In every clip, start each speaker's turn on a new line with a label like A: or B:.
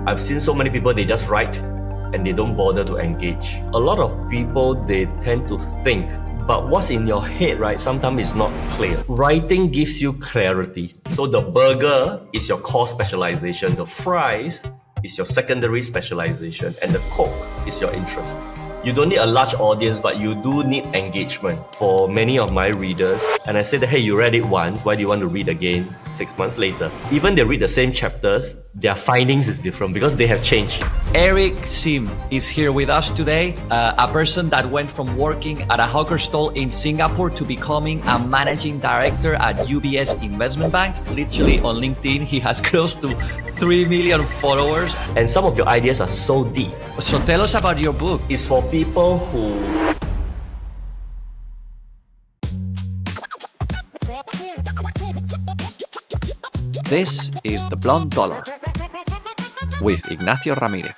A: I've seen so many people, they just write and they don't bother to engage. A lot of people, they tend to think, but what's in your head, right, sometimes is not clear. Writing gives you clarity. So the burger is your core specialization, the fries is your secondary specialization, and the Coke is your interest. You don't need a large audience, but you do need engagement. For many of my readers, and I say that, hey, you read it once, why do you want to read again 6 months later? Even they read the same chapters, their findings is different because they have changed.
B: Eric Sim is here with us today, a person that went from working at a hawker stall in Singapore to becoming a managing director at UBS Investment Bank. Literally on LinkedIn, he has close to 3 million followers.
A: And some of your ideas are so deep.
B: So tell us about your book.
A: It's for people who...
B: This is The Blonde Dollar with Ignacio Ramirez.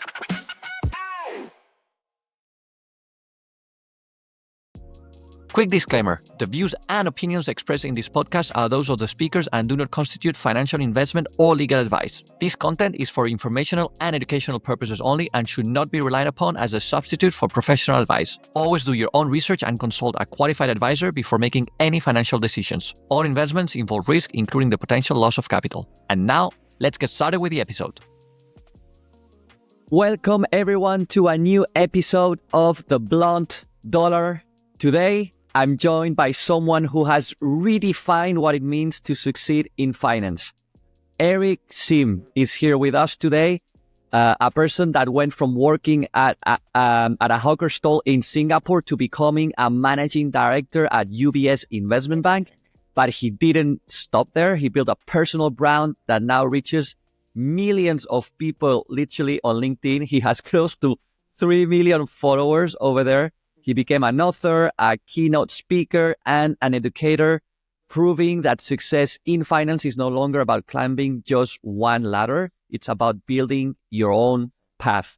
B: Quick disclaimer, the views and opinions expressed in this podcast are those of the speakers and do not constitute financial investment or legal advice. This content is for informational and educational purposes only and should not be relied upon as a substitute for professional advice. Always do your own research and consult a qualified advisor before making any financial decisions. All investments involve risk, including the potential loss of capital. And now, let's get started with the episode. Welcome everyone to a new episode of The Blonde Dollar. Today, I'm joined by someone who has redefined what it means to succeed in finance. Eric Sim is here with us today, a person that went from working at a hawker stall in Singapore to becoming a managing director at UBS Investment Bank. But he didn't stop there. He built a personal brand that now reaches millions of people literally on LinkedIn. He has close to 3 million followers over there. He became an author, a keynote speaker, and an educator, proving that success in finance is no longer about climbing just one ladder. It's about building your own path.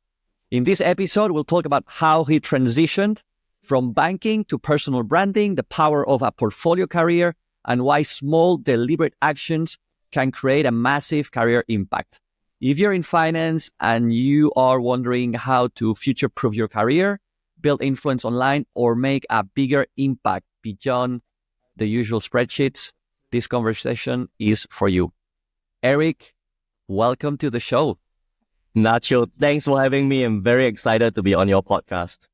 B: In this episode, we'll talk about how he transitioned from banking to personal branding, the power of a portfolio career, and why small, deliberate actions can create a massive career impact. If you're in finance and you are wondering how to future-proof your career, build influence online, or make a bigger impact beyond the usual spreadsheets, this conversation is for you. Eric, welcome to the show.
A: Nacho, thanks for having me. I'm very excited to be on your podcast.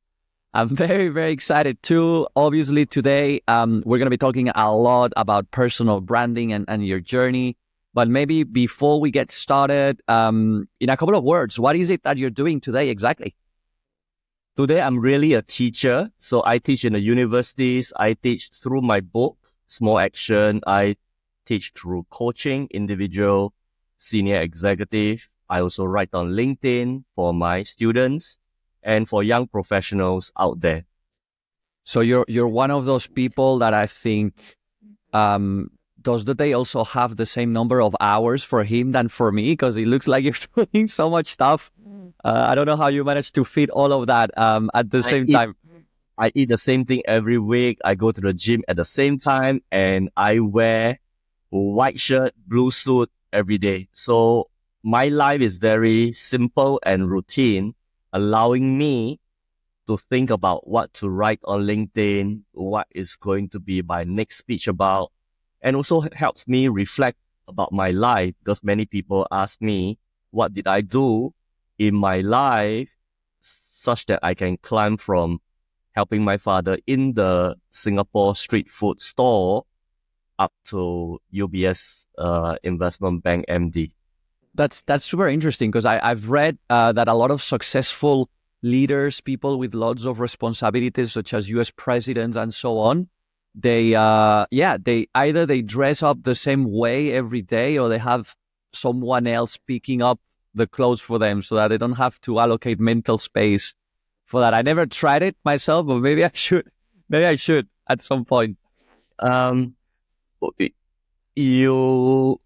B: I'm very, very excited too. Obviously, today we're going to be talking a lot about personal branding and your journey. But maybe before we get started, in a couple of words, what is it that you're doing today exactly?
A: Today, I'm really a teacher. So I teach in the universities. I teach through my book, Small Action. I teach through coaching, individual, senior executive. I also write on LinkedIn for my students and for young professionals out there.
B: So you're one of those people that I think, does the day also have the same number of hours for him than for me? Because it looks like you're doing so much stuff. I don't know how you manage to fit all of that at the same time.
A: I eat the same thing every week. I go to the gym at the same time, and I wear white shirt, blue suit every day. So my life is very simple and routine, allowing me to think about what to write on LinkedIn, what is going to be my next speech about, and also helps me reflect about my life, because many people ask me, what did I do in my life such that I can climb from helping my father in the Singapore street food store up to UBS Investment Bank MD.
B: That's super interesting, because I've read that a lot of successful leaders, people with lots of responsibilities, such as US presidents and so on, they either they dress up the same way every day, or they have someone else picking up the clothes for them so that they don't have to allocate mental space for that. I never tried it myself, but maybe I should. Maybe I should at some point.
A: If you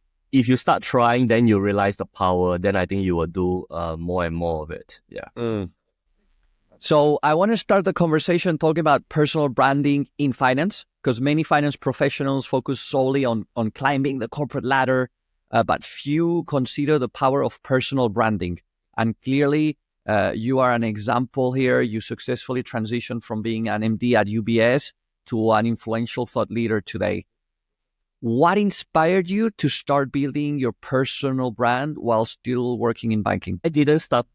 A: start trying, then you realize the power. Then I think you will do more and more of it. Yeah.
B: So I want to start the conversation talking about personal branding in finance, because many finance professionals focus solely on climbing the corporate ladder, but few consider the power of personal branding. And clearly, you are an example here. You successfully transitioned from being an MD at UBS to an influential thought leader today. What inspired you to start building your personal brand while still working in banking?
A: I didn't start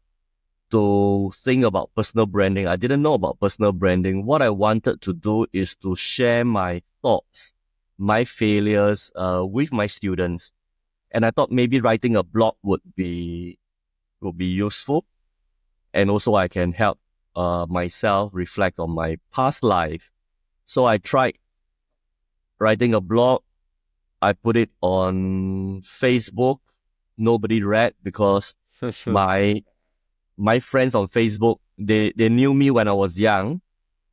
A: to think about personal branding. I didn't know about personal branding. What I wanted to do is to share my thoughts, my failures with my students. And I thought maybe writing a blog would be useful. And also I can help myself reflect on my past life. So I tried writing a blog. I put it on Facebook. Nobody read because my friends on Facebook, they knew me when I was young.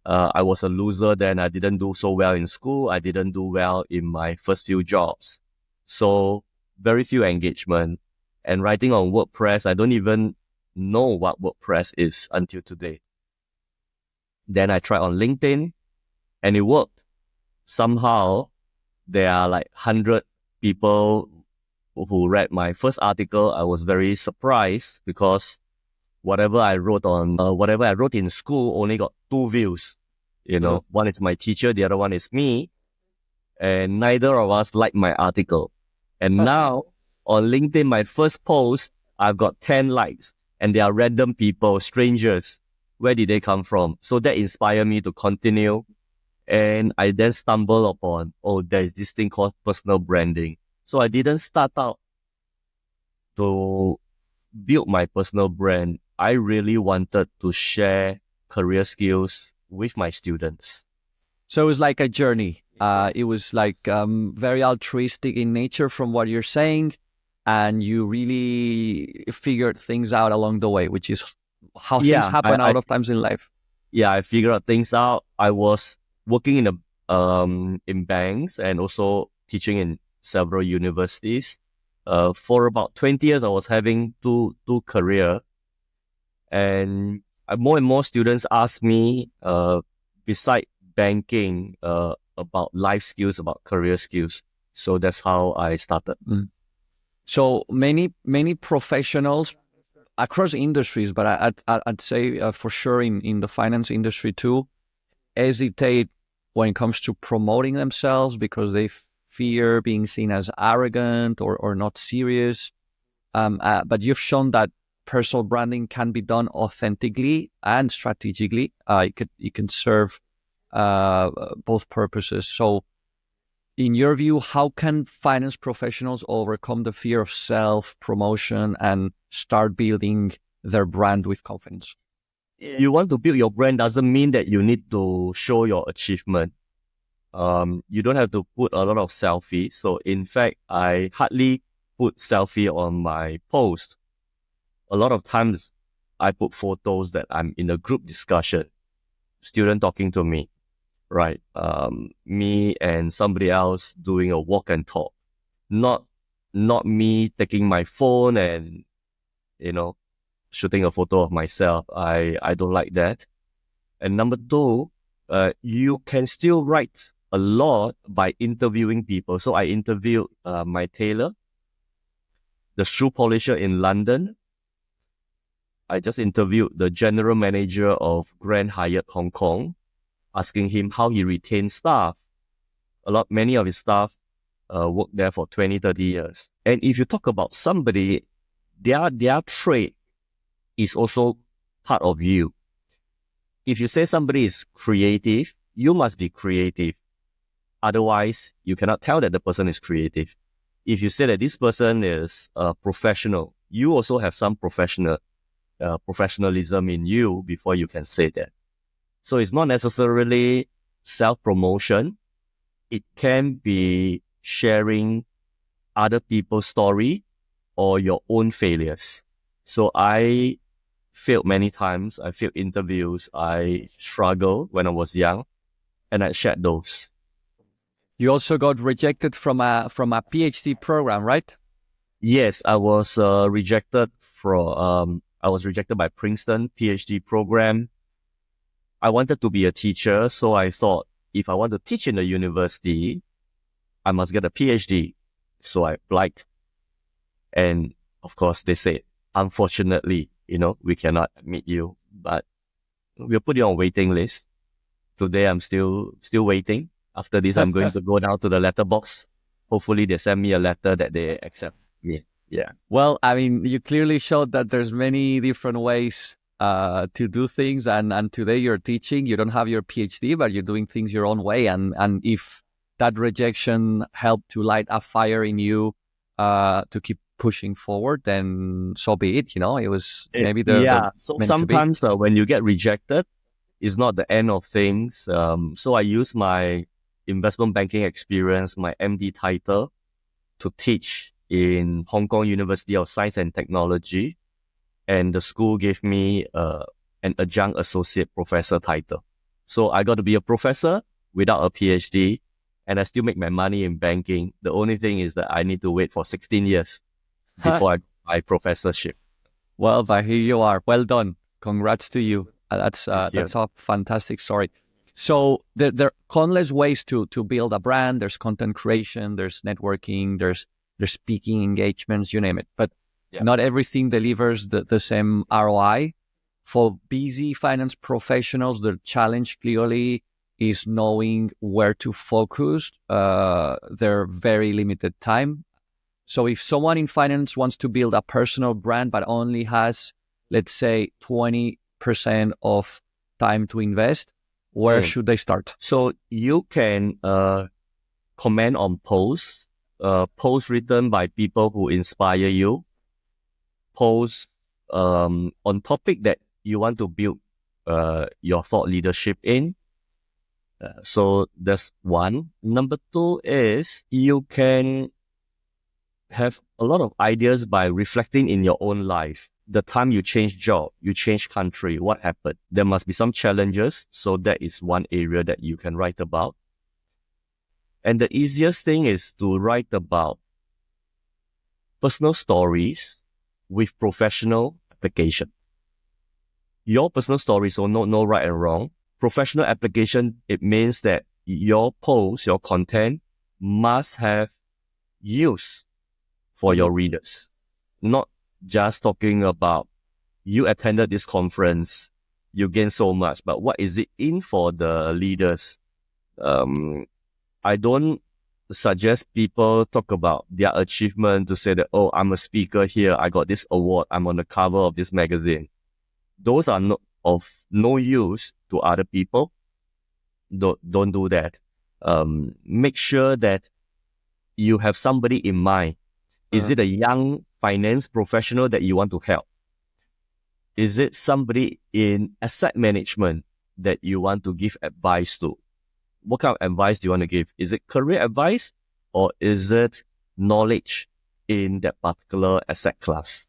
A: I was a loser then. I didn't do so well in school. I didn't do well in my first few jobs. So very few engagement. And writing on WordPress, I don't even know what WordPress is until today. Then I tried on LinkedIn and it worked. Somehow there are like 100 people who read my first article. I was very surprised because whatever I wrote in school only got 2 views. One is my teacher, the other one is me. And neither of us liked my article. And now on LinkedIn, my first post, I've got 10 likes and they are random people, strangers. Where did they come from? So that inspired me to continue. And I then stumbled upon, there's this thing called personal branding. So I didn't start out to build my personal brand. I really wanted to share career skills with my students.
B: So it was like a journey. It was like very altruistic in nature from what you're saying. And you really figured things out along the way, which is how things happen out of times in life.
A: Yeah, I figured out things out. I was working in banks and also teaching in several universities. For about 20 years, I was having two career. And more students ask me, beside banking, about life skills, about career skills. So that's how I started.
B: So many professionals across industries, but I'd say for sure in the finance industry too, hesitate when it comes to promoting themselves because they fear being seen as arrogant or not serious. But you've shown that personal branding can be done authentically and strategically. It can serve both purposes. So in your view, how can finance professionals overcome the fear of self-promotion and start building their brand with confidence?
A: You want to build your brand doesn't mean that you need to show your achievement. You don't have to put a lot of selfies. So in fact, I hardly put selfie on my post. A lot of times I put photos that I'm in a group discussion, student talking to me, right? Me and somebody else doing a walk and talk, not me taking my phone and, shooting a photo of myself. I don't like that. And number 2, you can still write a lot by interviewing people. So I interviewed my tailor, the shoe polisher in London. I just interviewed the general manager of Grand Hyatt Hong Kong, asking him how he retains staff. Many of his staff work there for 20, 30 years. And if you talk about somebody, their trait is also part of you. If you say somebody is creative, you must be creative. Otherwise, you cannot tell that the person is creative. If you say that this person is professional, you also have some professionalism in you before you can say that. So it's not necessarily self-promotion. It can be sharing other people's story or your own failures. So I failed many times. I failed interviews. I struggled when I was young, and I shared those.
B: You also got rejected from a PhD program, right?
A: Yes, I was rejected I was rejected by Princeton PhD program. I wanted to be a teacher, so I thought if I want to teach in the university, I must get a PhD. So I applied. And of course, they said, unfortunately, we cannot admit you, but we'll put you on waiting list. Today, I'm still waiting. After this, I'm going to go down to the letterbox. Hopefully, they send me a letter that they accept me. Yeah.
B: Well, I mean, you clearly showed that there's many different ways to do things, and today you're teaching. You don't have your PhD, but you're doing things your own way. And if that rejection helped to light a fire in you to keep pushing forward, then so be it. It was maybe the
A: Yeah. So
B: meant to be.
A: sometimes when you get rejected, it's not the end of things. So I use my investment banking experience, my MD title, to teach in Hong Kong University of Science and Technology, and the school gave me an adjunct associate professor title. So I got to be a professor without a PhD, and I still make my money in banking. The only thing is that I need to wait for 16 years before I get my professorship.
B: Well, but here you are. Well done. Congrats to you. That's
A: Thank you.
B: a fantastic story. So there are countless ways to build a brand. There's content creation, there's networking, there's speaking engagements, you name it. But not everything delivers the same ROI. For busy finance professionals, the challenge clearly is knowing where to focus their very limited time. So if someone in finance wants to build a personal brand but only has, let's say, 20% of time to invest, where should they start?
A: So you can comment on posts written by people who inspire you, posts on topic that you want to build your thought leadership in. So that's one. Number two is you can have a lot of ideas by reflecting in your own life. The time you change job, you change country, what happened? There must be some challenges. So that is one area that you can write about. And the easiest thing is to write about personal stories with professional application. Your personal story, so no right and wrong. Professional application, it means that your post, your content must have use for your readers. Not just talking about you attended this conference, you gain so much, but what is it in for the leaders? I don't suggest people talk about their achievement to say that, oh, I'm a speaker here, I got this award, I'm on the cover of this magazine. Those are not of no use to other people. Don't do that. Make sure that you have somebody in mind. Is it a young finance professional that you want to help? Is it somebody in asset management that you want to give advice to? What kind of advice do you want to give? Is it career advice or is it knowledge in that particular asset class?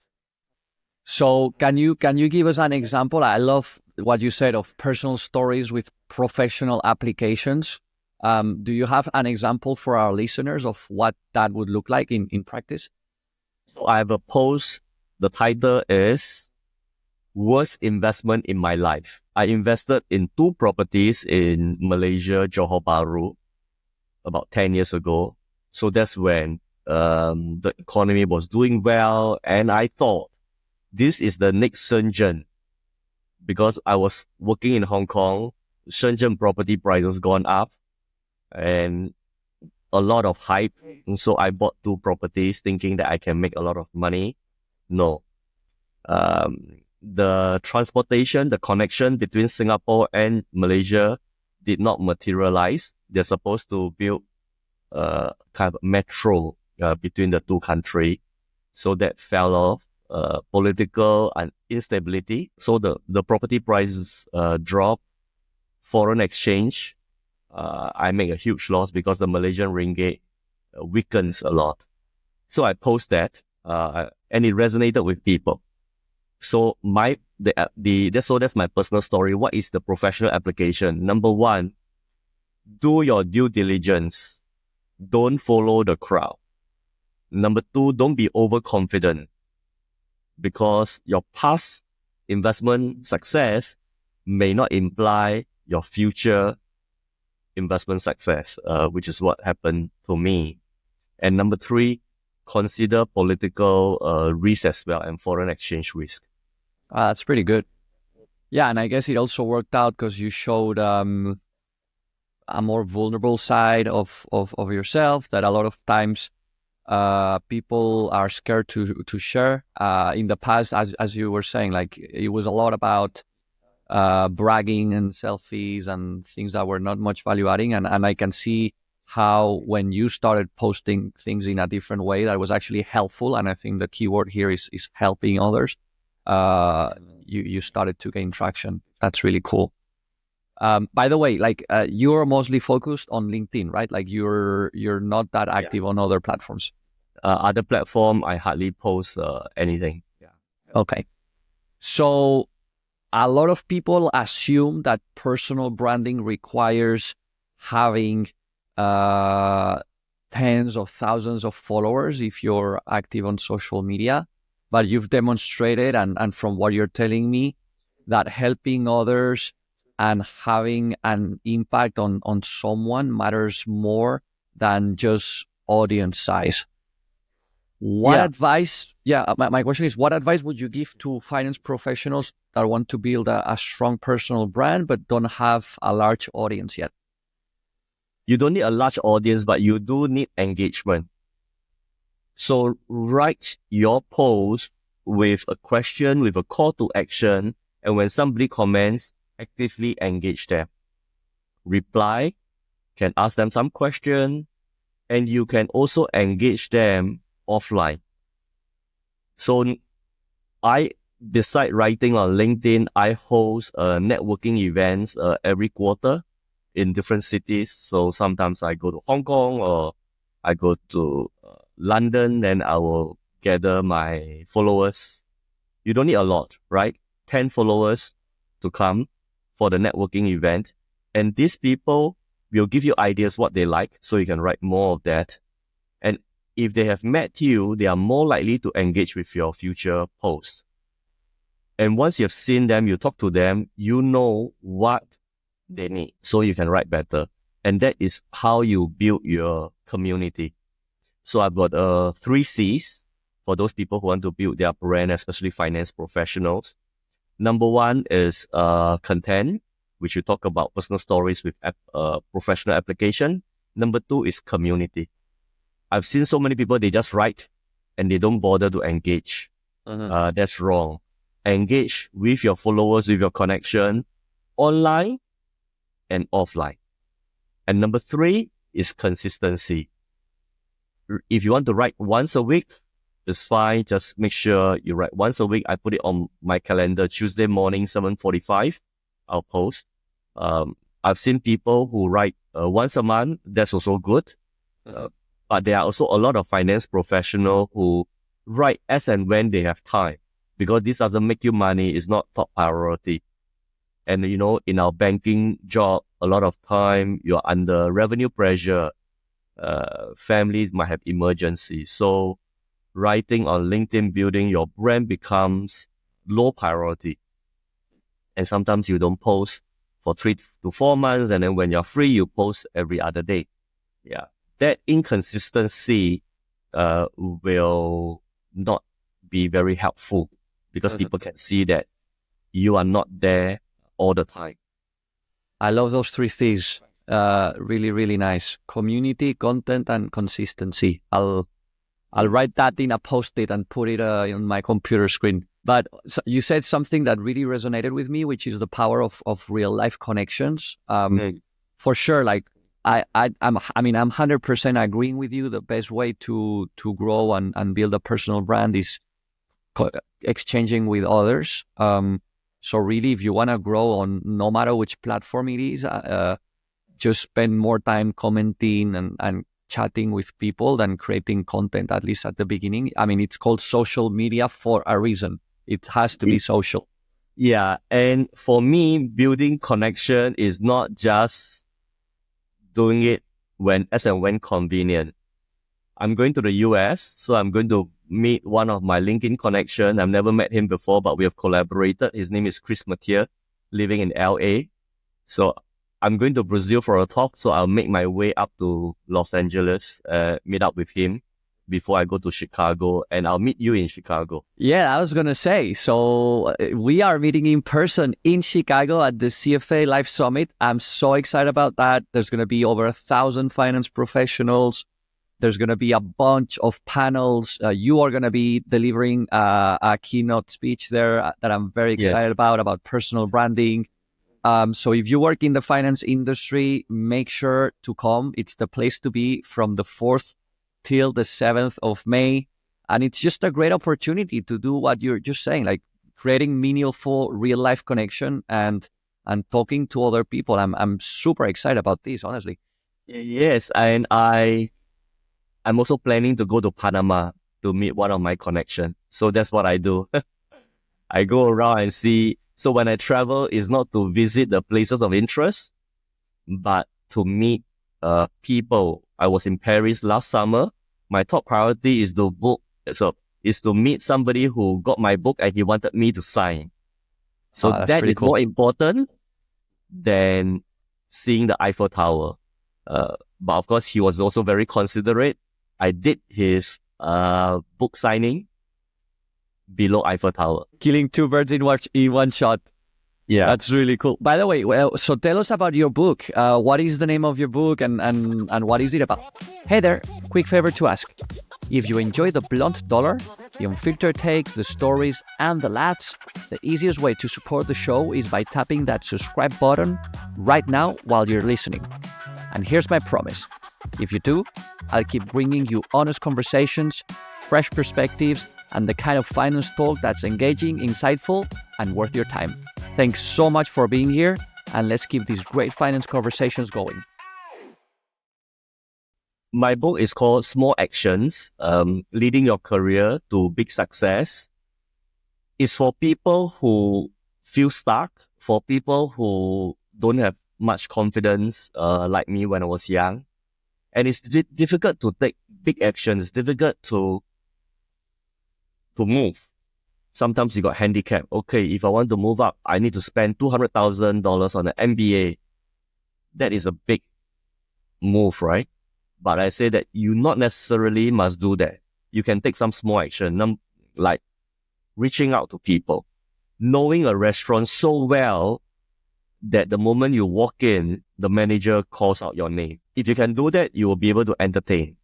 B: So can you give us an example? I love what you said of personal stories with professional applications. Do you have an example for our listeners of what that would look like in practice?
A: So I have a post. The title is Worst Investment in My Life. I invested in 2 properties in Malaysia, Johor Bahru, about 10 years ago. So that's when the economy was doing well. And I thought, this is the next Shenzhen. Because I was working in Hong Kong, Shenzhen property prices gone up and a lot of hype. And so I bought 2 properties thinking that I can make a lot of money. No. The transportation, the connection between Singapore and Malaysia did not materialize. They're supposed to build kind of metro between the 2 countries. So that fell off. Political and instability. So the property prices drop. Foreign exchange, I make a huge loss because the Malaysian ringgit weakens a lot. So I post that, and it resonated with people. So that's my personal story. What is the professional application? Number 1, do your due diligence. Don't follow the crowd. Number 2, don't be overconfident, because your past investment success may not imply your future investment success, which is what happened to me. And number 3, consider political risk as well and foreign exchange risk.
B: That's pretty good. Yeah, and I guess it also worked out because you showed a more vulnerable side of yourself that a lot of times people are scared to share. In the past, as you were saying, like it was a lot about bragging and selfies and things that were not much value adding. And I can see how when you started posting things in a different way, that was actually helpful. And I think the key word here is helping others. You started to gain traction. That's really cool. By the way, like you're mostly focused on LinkedIn, right? Like you're not that
A: Yeah.
B: active on other platforms.
A: Other platform, I hardly post anything. Yeah.
B: Okay. So a lot of people assume that personal branding requires having uh, tens of thousands of followers if you're active on social media. But you've demonstrated, and from what you're telling me, that helping others and having an impact on someone matters more than just audience size. What
A: Yeah.
B: advice? Yeah, my question is, what advice would you give to finance professionals that want to build a strong personal brand but don't have a large audience yet?
A: You don't need a large audience, but you do need engagement. So write your post with a question, with a call to action, and when somebody comments, actively engage them. Reply, can ask them some question, and you can also engage them offline. So I, beside writing on LinkedIn, I host networking events every quarter in different cities. So sometimes I go to Hong Kong or I go to London, then I will gather my followers. You don't need a lot, right? 10 followers to come for the networking event. And these people will give you ideas what they like, so you can write more of that. And if they have met you, they are more likely to engage with your future posts. And once you've seen them, you talk to them, you know what they need, so you can write better. And that is how you build your community. So I've got 3 C's for those people who want to build their brand, especially finance professionals. Number one is content, which you talk about personal stories with professional application. Number two is community. I've seen so many people, they just write and they don't bother to engage. That's wrong. Engage with your followers, with your connection, online and offline. And number three is consistency. If you want to write once a week, it's fine. Just make sure you write once a week. I put it on my calendar, Tuesday morning, 7:45. I'll post. I've seen people who write once a month. That's also good. But there are also a lot of finance professionals who write as and when they have time, because this doesn't make you money. It's not top priority. And you know, in our banking job, a lot of time you're under revenue pressure. Families might have emergencies. So writing on LinkedIn, building your brand becomes low priority. And sometimes you don't post for 3 to 4 months. And then when you're free, you post every other day. Yeah. That inconsistency will not be very helpful, because people can see that you are not there all the time.
B: I love those 3 C's. Really, really nice. Community, content, and consistency. I'll write that in a post-it and put it on my computer screen. But you said something that really resonated with me, which is the power of real life connections. For sure, like I'm 100% agreeing with you. The best way to grow and build a personal brand is exchanging with others. So really, if you want to grow on no matter which platform it is, just spend more time commenting and chatting with people than creating content, at least at the beginning. I mean, it's called social media for a reason. It has to be social.
A: Yeah. And for me, building connection is not just doing it as and when convenient. I'm going to the US, so I'm going to meet one of my LinkedIn connection. I've never met him before, but we have collaborated. His name is Chris Mathieu, living in LA. So I'm going to Brazil for a talk, so I'll make my way up to Los Angeles, meet up with him. before I go to Chicago, and I'll meet you in Chicago.
B: Yeah, I was going to say. So we are meeting in person in Chicago at the CFA Live Summit. I'm so excited about that. There's going to be over 1,000 finance professionals. There's going to be a bunch of panels. You are going to be delivering a keynote speech there that I'm very excited about personal branding. So if you work in the finance industry, make sure to come. It's the place to be from the 4th till the 7th of May. And it's just a great opportunity to do what you're just saying, like creating meaningful real life connection and talking to other people. I'm super excited about this, honestly.
A: Yes, and I'm also planning to go to Panama to meet one of my connections. So that's what I do. I go around and see. So when I travel, it's not to visit the places of interest, but to meet people. I was in Paris last summer. My top priority is to meet somebody who got my book and he wanted me to sign. So that is cool. More important than seeing the Eiffel Tower. But of course, he was also very considerate. I did his book signing below Eiffel Tower.
B: Killing two birds in one shot.
A: Yeah.
B: That's really cool. By the way, so tell us about your book. What is the name of your book and what is it about? Hey there, quick favor to ask. If you enjoy the blunt dollar, the unfiltered takes, the stories, and the laughs, the easiest way to support the show is by tapping that subscribe button right now while you're listening. And here's my promise. If you do, I'll keep bringing you honest conversations, fresh perspectives, and the kind of finance talk that's engaging, insightful, and worth your time. Thanks so much for being here, and let's keep these great finance conversations going.
A: My book is called Small Actions, Leading Your Career to Big Success. It's for people who feel stuck, for people who don't have much confidence, like me when I was young. And it's difficult to take big actions. It's difficult to move. Sometimes you got handicapped. Okay, if I want to move up, I need to spend $200,000 on an MBA. That is a big move, right? But I say that you not necessarily must do that. You can take some small action, like reaching out to people, knowing a restaurant so well that the moment you walk in, the manager calls out your name. If you can do that, you will be able to entertain.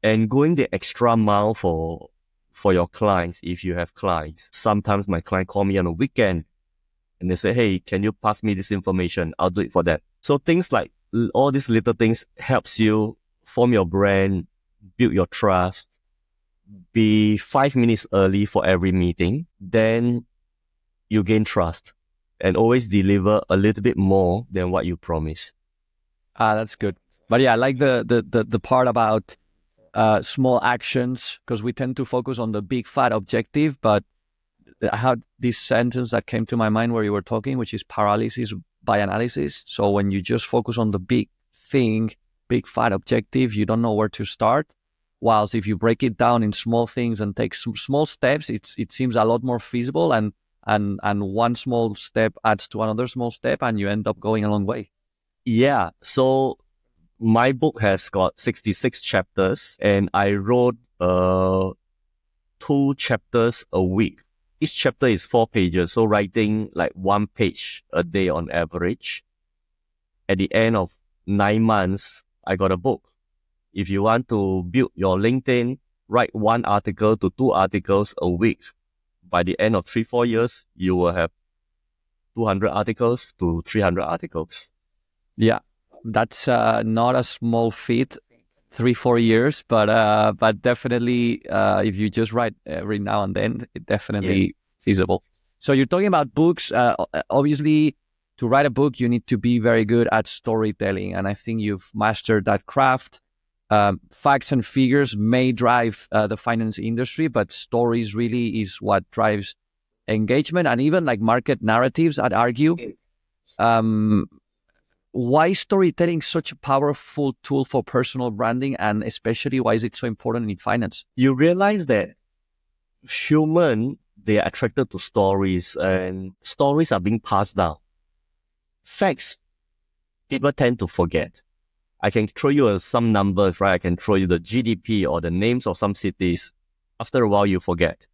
A: And going the extra mile for your clients, if you have clients. Sometimes my client call me on a weekend and they say, hey, can you pass me this information? I'll do it for that. So things like all these little things helps you form your brand, build your trust, be 5 minutes early for every meeting. Then you gain trust and always deliver a little bit more than what you promised.
B: That's good. But yeah, I like the part about small actions, because we tend to focus on the big fat objective. But I had this sentence that came to my mind where you were talking, which is paralysis by analysis. So when you just focus on the big thing, big fat objective, you don't know where to start. Whilst if you break it down in small things and take some small steps, it seems a lot more feasible, and one small step adds to another small step, and you end up going a long way.
A: Yeah. So my book has got 66 chapters, and I wrote 2 chapters a week. Each chapter is 4 pages, so writing like 1 page a day on average. At the end of 9 months, I got a book. If you want to build your LinkedIn, write 1 article to 2 articles a week. By the end of 3-4 years, you will have 200 articles to 300 articles.
B: Yeah, that's not a small feat, 3-4 years, but definitely if you just write every now and then, it definitely feasible. So you're talking about books. Obviously, to write a book, you need to be very good at storytelling, and I think you've mastered that craft. Facts and figures may drive the finance industry, but stories really is what drives engagement, and even like market narratives, I'd argue. Why is storytelling such a powerful tool for personal branding, and especially why is it so important in finance?
A: You realize that human, they are attracted to stories, and stories are being passed down. Facts, people tend to forget. I can throw you some numbers, right? I can throw you the GDP or the names of some cities. After a while, you forget.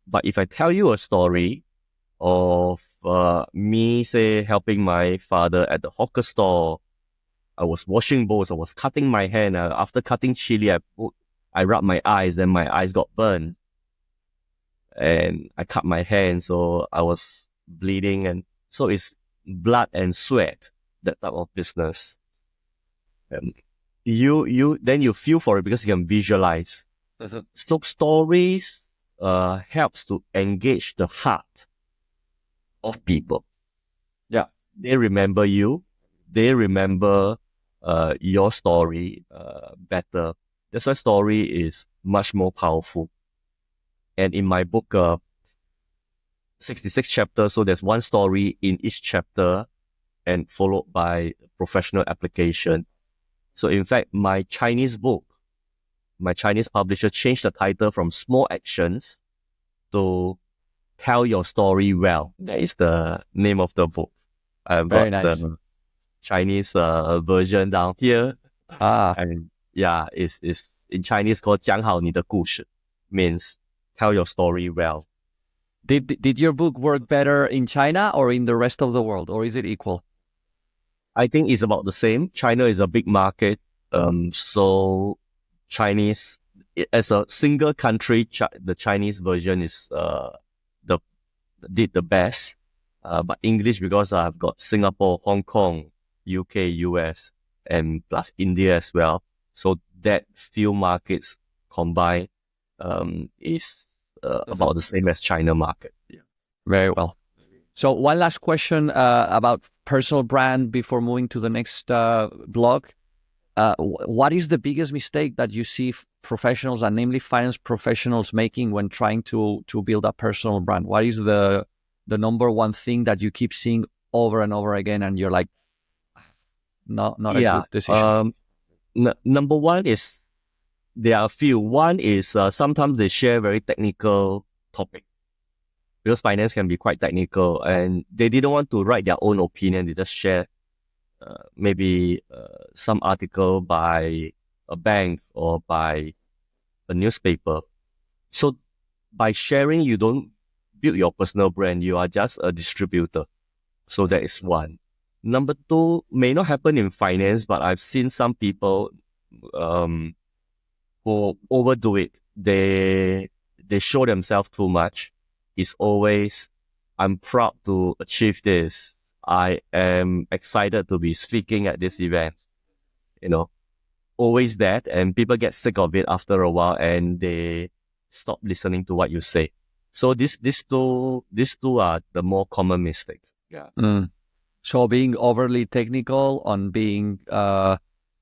A: But if I tell you a story of me, say, helping my father at the hawker store, I was washing bowls, I was cutting my hand. After cutting chili, I rubbed my eyes, then my eyes got burned. And I cut my hand, so I was bleeding. And so it's blood and sweat, that type of business. Then you feel for it because you can visualize. So stories helps to engage the heart of people.
B: Yeah.
A: They remember you. They remember your story better. That's why story is much more powerful. And in my book, 66 chapters, so there's one story in each chapter and followed by professional application. So in fact, my Chinese book, my Chinese publisher changed the title from Small Actions to Tell Your Story Well. That is the name of the book. I've
B: Very
A: got
B: nice.
A: the Chinese version down here. And yeah, it's in Chinese called 讲好你的故事, means tell your story well.
B: Did your book work better in China or in the rest of the world, or is it equal?
A: I think it's about the same. China is a big market. So Chinese, as a single country, the Chinese version is did the best. But English, because I've got Singapore, Hong Kong, UK, US, and plus India as well. So that few markets combined is about the same as China market. Yeah.
B: Very well. So one last question about personal brand before moving to the next blog. What is the biggest mistake that you see professionals, and namely finance professionals, making when trying to build a personal brand? What is the number one thing that you keep seeing over and over again, and you're like, not a good decision?
A: Number one is, there are a few. One is sometimes they share very technical topic, because finance can be quite technical, and they didn't want to write their own opinion. They just share maybe some article by a bank or by a newspaper. So by sharing, you don't build your personal brand. You are just a distributor. So that is one. Number two, may not happen in finance, but I've seen some people who overdo it. They show themselves too much. It's always, I'm proud to achieve this. I am excited to be speaking at this event. Always that, and people get sick of it after a while, and they stop listening to what you say. So these two are the more common mistakes. Yeah.
B: So being overly technical, on being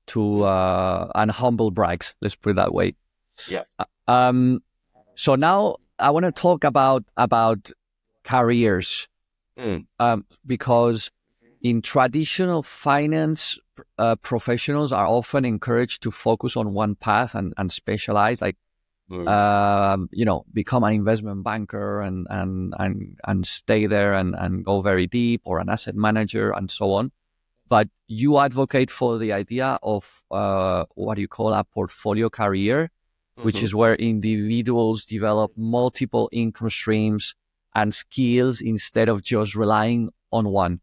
B: too and humble brags, let's put it that way.
A: Yeah.
B: So now I want to talk about careers, because in traditional finance, professionals are often encouraged to focus on one path and specialize, like become an investment banker and stay there and go very deep, or an asset manager and so on. But you advocate for the idea of what you call a portfolio career, which is where individuals develop multiple income streams and skills instead of just relying on one.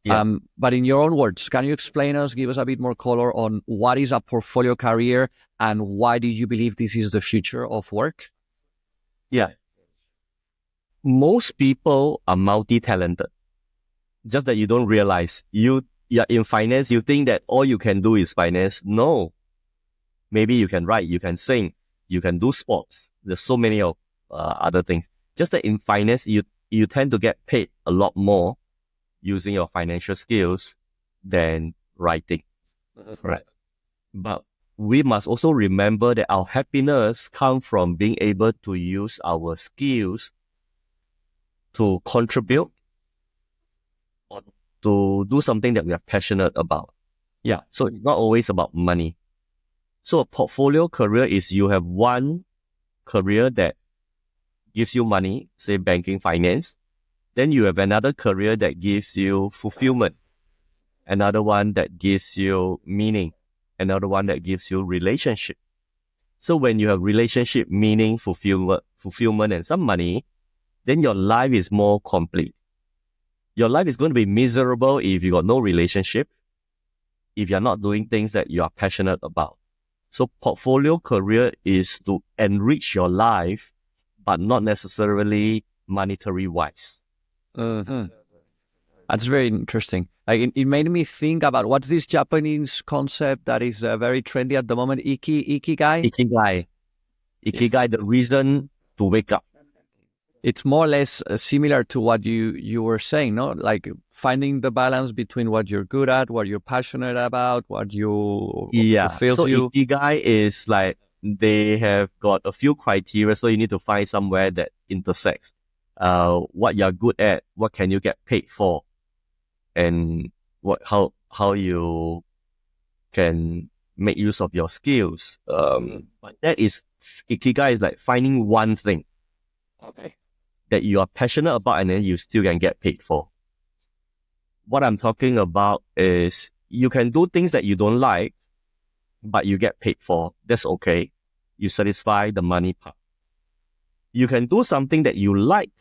A: Yeah.
B: But in your own words, can you give us a bit more color on what is a portfolio career and why do you believe this is the future of work?
A: Yeah. Most people are multi-talented, just that you don't realize. You're in finance, you think that all you can do is finance. No. Maybe you can write, you can sing, you can do sports. There's so many of other things. Just that in finance, you tend to get paid a lot more using your financial skills than writing. Right. But we must also remember that our happiness comes from being able to use our skills to contribute or to do something that we are passionate about.
B: Yeah.
A: So it's not always about money. So a portfolio career is, you have one career that gives you money, say banking, finance. Then you have another career that gives you fulfillment. Another one that gives you meaning. another one that gives you relationship. So when you have relationship, meaning fulfillment and some money, then your life is more complete. Your life is going to be miserable if you got no relationship, if you're not doing things that you are passionate about. So portfolio career is to enrich your life, but not necessarily monetary wise.
B: Mhm. That's very interesting. Like it made me think about what's this Japanese concept that is very trendy at the moment, ikigai.
A: Ikigai. Ikigai, the reason to wake up.
B: It's more or less similar to what you were saying, no? Like finding the balance between what you're good at, what you're passionate about, what you
A: Yeah.
B: fulfills
A: So
B: you.
A: Ikigai is like they have got a few criteria. So you need to find somewhere that intersects what you're good at, what can you get paid for, and how you can make use of your skills. But that is Ikigai is like finding one thing
B: Okay.
A: that you are passionate about and then you still can get paid for. What I'm talking about is you can do things that you don't like, but you get paid for. That's okay. You satisfy the money part. You can do something that you like,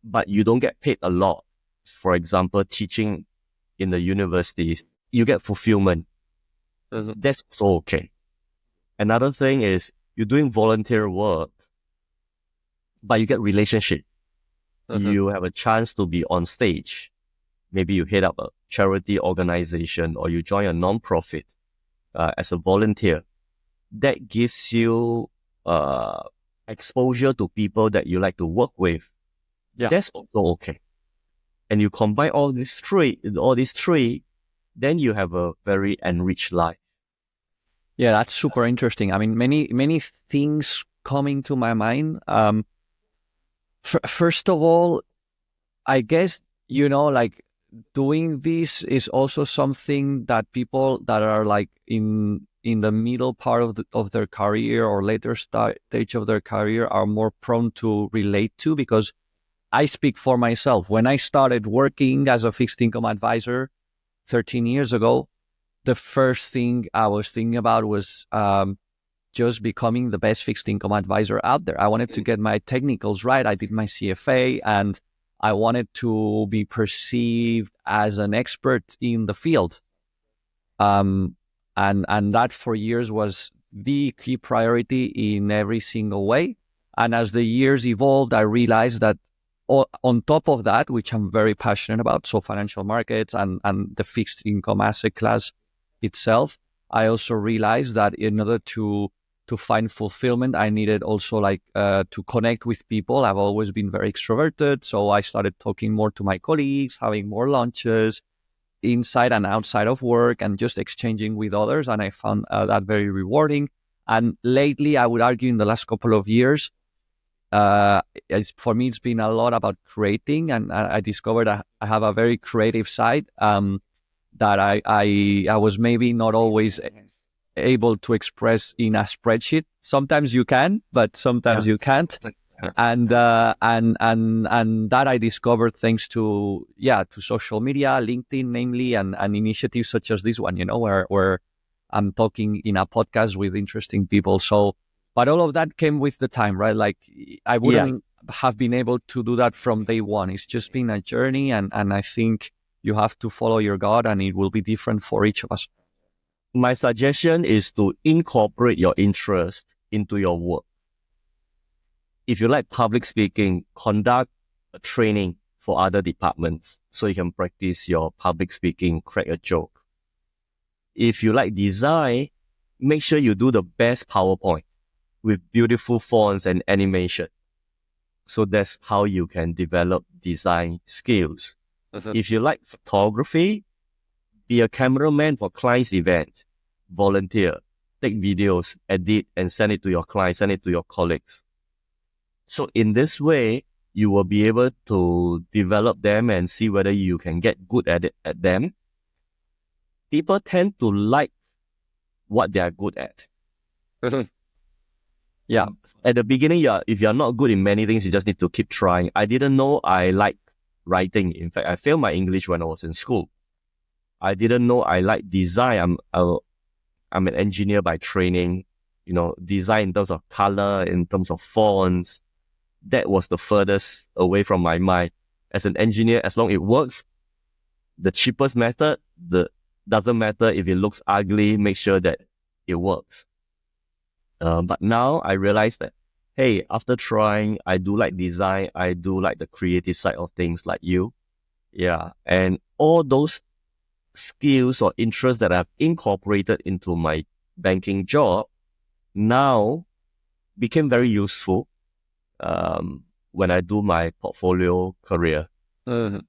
A: but you don't get paid a lot. For example, teaching in the universities, you get fulfillment. That's also okay. Another thing is you're doing volunteer work, but you get relationship. You have a chance to be on stage. Maybe you head up a charity organization or you join a non-profit as a volunteer. That gives you exposure to people that you like to work with.
B: Yeah.
A: That's also okay. And you combine all these three, then you have a very enriched life.
B: Yeah, that's super interesting. I mean, many things coming to my mind. First of all, I guess, like doing this is also something that people that are like in the middle part of their career or later stage of their career are more prone to relate to, because I speak for myself. When I started working as a fixed income advisor 13 years ago, the first thing I was thinking about was just becoming the best fixed income advisor out there. I wanted to get my technicals right. I did my CFA and I wanted to be perceived as an expert in the field. And that for years was the key priority in every single way. And as the years evolved, I realized that on top of that, which I'm very passionate about, so financial markets and the fixed income asset class itself, I also realized that in order to find fulfillment, I needed also to connect with people. I've always been very extroverted, so I started talking more to my colleagues, having more lunches inside and outside of work, and just exchanging with others. And I found that very rewarding. And lately, I would argue in the last couple of years, for me, it's been a lot about creating, and I discovered I have a very creative side that I was maybe not always able to express in a spreadsheet. Sometimes you can, but sometimes you can't. And that I discovered thanks to social media, LinkedIn, namely, and initiatives such as this one, where I'm talking in a podcast with interesting people. So, but all of that came with the time, right? Like I wouldn't have been able to do that from day one. It's just been a journey, and I think you have to follow your gut, and it will be different for each of us.
A: My suggestion is to incorporate your interest into your work. If you like public speaking, conduct a training for other departments so you can practice your public speaking, crack a joke. If you like design, make sure you do the best PowerPoint with beautiful fonts and animation. So that's how you can develop design skills. If you like photography, be a cameraman for clients' event, volunteer, take videos, edit, and send it to your clients, send it to your colleagues. So in this way, you will be able to develop them and see whether you can get good at them. People tend to like what they are good at.
B: Yeah.
A: At the beginning, if you're not good in many things, you just need to keep trying. I didn't know I liked writing. In fact, I failed my English when I was in school. I didn't know I liked design. I'm an engineer by training, design in terms of color, in terms of fonts. That was the furthest away from my mind. As an engineer, as long as it works, the cheapest method, doesn't matter if it looks ugly, make sure that it works. But now I realize that, hey, after trying, I do like design, I do like the creative side of things like you. Yeah. And all those skills or interests that I've incorporated into my banking job now became very useful when I do my portfolio career.
B: Mhm.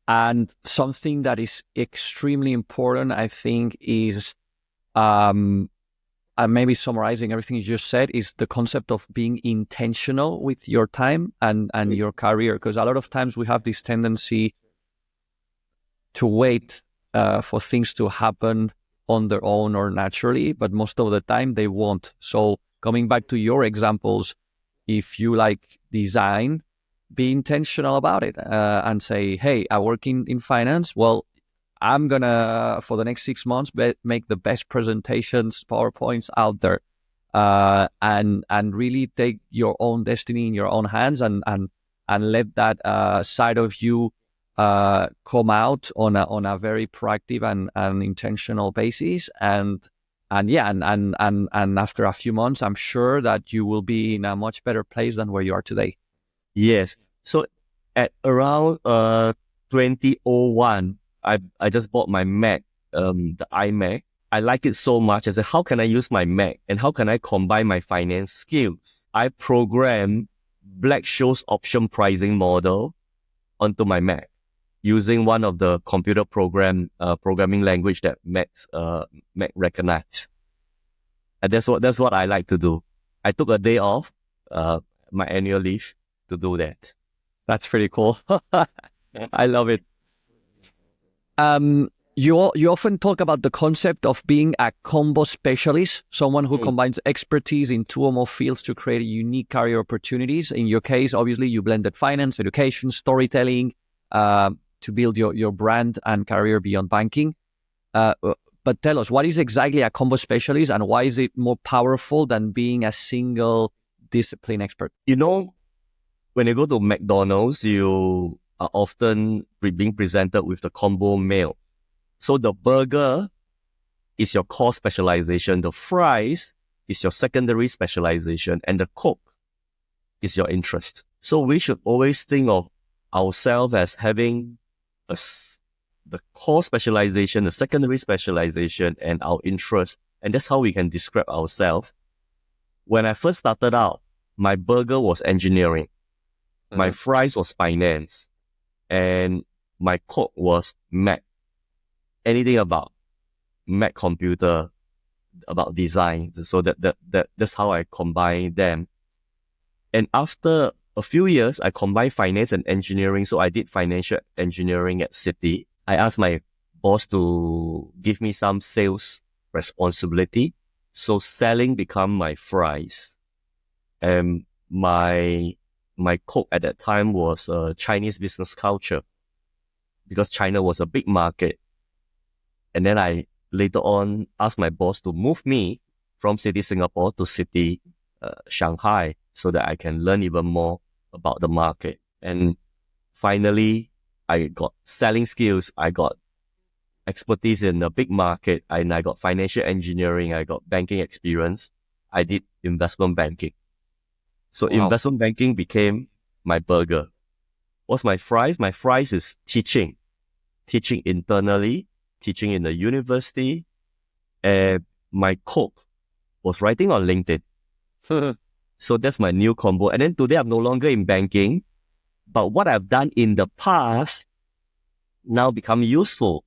B: And something that is extremely important, I think, is and maybe summarizing everything you just said, is the concept of being intentional with your time and your career. Because a lot of times we have this tendency to wait for things to happen on their own or naturally, but most of the time they won't. So coming back to your examples, if you like design, be intentional about it and say, hey, I work in finance. Well, I'm going to, for the next 6 months, make the best presentations, PowerPoints out there, and really take your own destiny in your own hands and let that side of you come out on a very proactive and intentional basis. And after a few months, I'm sure that you will be in a much better place than where you are today.
A: Yes. So at around 2001, I just bought my Mac, the iMac. I like it so much. I said, how can I use my Mac and how can I combine my finance skills? I programmed Black-Scholes option pricing model onto my Mac using one of the computer programming language that Mac recognize. And that's what I like to do. I took a day off, my annual leave, to do that.
B: That's pretty cool. I love it. You often talk about the concept of being a combo specialist, someone who combines expertise in 2 or more fields to create unique career opportunities. In your case, obviously, you blended finance, education, storytelling to build your brand and career beyond banking. But tell us, what is exactly a combo specialist and why is it more powerful than being a single discipline expert?
A: When you go to McDonald's, you are often being presented with the combo meal. So the burger is your core specialization, the fries is your secondary specialization, and the Coke is your interest. So we should always think of ourselves as having the core specialization, the secondary specialization, and our interest. And that's how we can describe ourselves. When I first started out, my burger was engineering. My fries was finance. And my Coke was Mac. Anything about Mac computer, about design. So that's how I combine them. And after a few years, I combined finance and engineering. So I did financial engineering at Citi. I asked my boss to give me some sales responsibility. So selling become my fries. And my Coke at that time was Chinese business culture because China was a big market. And then I later on asked my boss to move me from Citi Singapore to Citi Shanghai so that I can learn even more about the market. And finally, I got selling skills. I got expertise in the big market. And I got financial engineering. I got banking experience. I did investment banking. So investment banking became my burger. What's my fries? My fries is teaching internally, teaching in the university. And my Coke was writing on LinkedIn. So that's my new combo. And then today I'm no longer in banking, but what I've done in the past now become useful.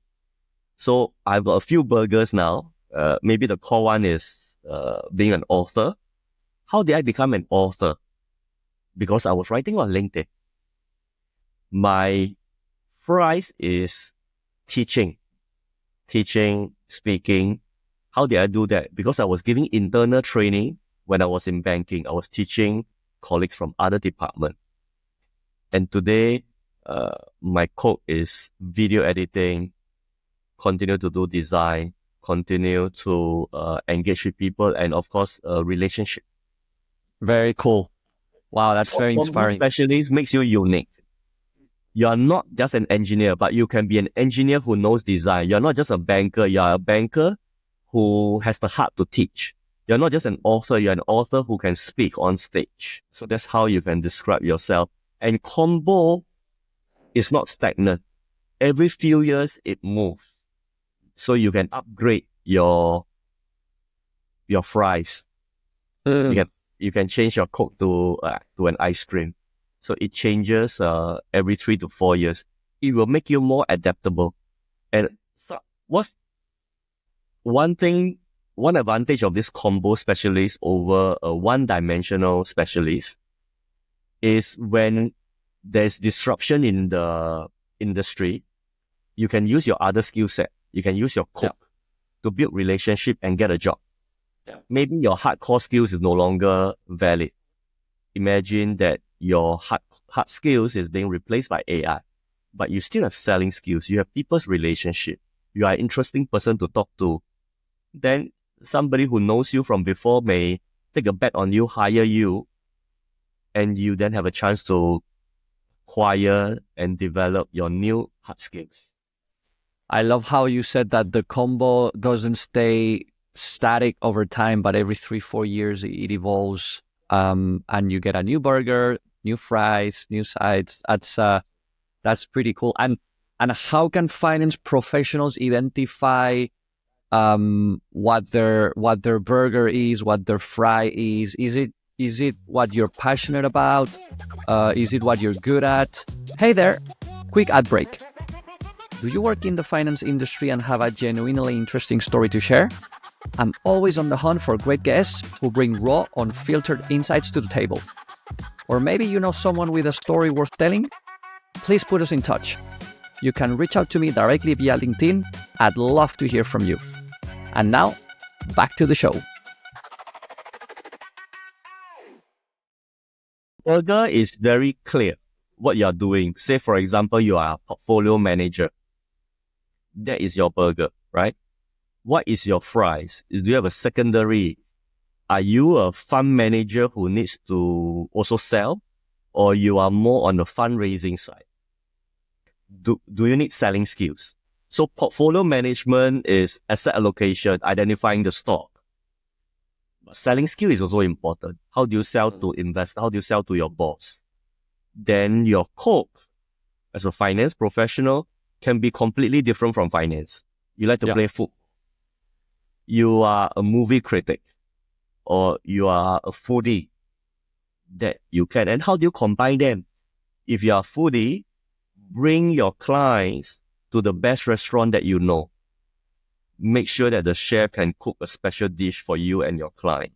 A: So I've got a few burgers now. Maybe the core one is being an author. How did I become an author? Because I was writing on LinkedIn. My fries is teaching, speaking. How did I do that? Because I was giving internal training when I was in banking. I was teaching colleagues from other departments. And today, my Coke is video editing, continue to do design, continue to engage with people, and of course, relationship.
B: Very cool. Wow, that's very
A: Combo
B: inspiring.
A: specialist makes you unique. You are not just an engineer, but you can be an engineer who knows design. You're not just a banker. You are a banker who has the heart to teach. You're not just an author. You're an author who can speak on stage. So that's how you can describe yourself. And combo is not stagnant. Every few years, it moves. So you can upgrade your fries. You can change your Coke to an ice cream. So it changes every 3 to 4 years. It will make you more adaptable. And so what's one advantage of this combo specialist over a one-dimensional specialist is when there's disruption in the industry, you can use your other skill set. You can use your Coke to build relationship and get a job. Maybe your hardcore skills is no longer valid. Imagine that your hard skills is being replaced by AI, but you still have selling skills. You have people's relationship. You are an interesting person to talk to. Then somebody who knows you from before may take a bet on you, hire you, and you then have a chance to acquire and develop your new hard skills.
B: I love how you said that the combo doesn't stay static over time, but every 3-4 years it evolves, and you get a new burger, new fries, new sides. That's pretty cool. And how can finance professionals identify what their burger is, what their fry is? Is it what you're passionate about? Is it what you're good at? Hey there, quick ad break. Do you work in the finance industry and have a genuinely interesting story to share? I'm always on the hunt for great guests who bring raw, unfiltered insights to the table. Or maybe you know someone with a story worth telling? Please put us in touch. You can reach out to me directly via LinkedIn. I'd love to hear from you. And now, back to the show.
A: Burger is very clear what you're doing. Say, for example, you are a portfolio manager. That is your burger, right? What is your fries? Do you have a secondary? Are you a fund manager who needs to also sell? Or you are more on the fundraising side? Do you need selling skills? So portfolio management is asset allocation, identifying the stock. But selling skill is also important. How do you sell to investors? How do you sell to your boss? Then your Coke, as a finance professional, can be completely different from finance. You like to play football. You are a movie critic, or you are a foodie. That you can. And how do you combine them? If you are a foodie, bring your clients to the best restaurant that you know. Make sure that the chef can cook a special dish for you and your client.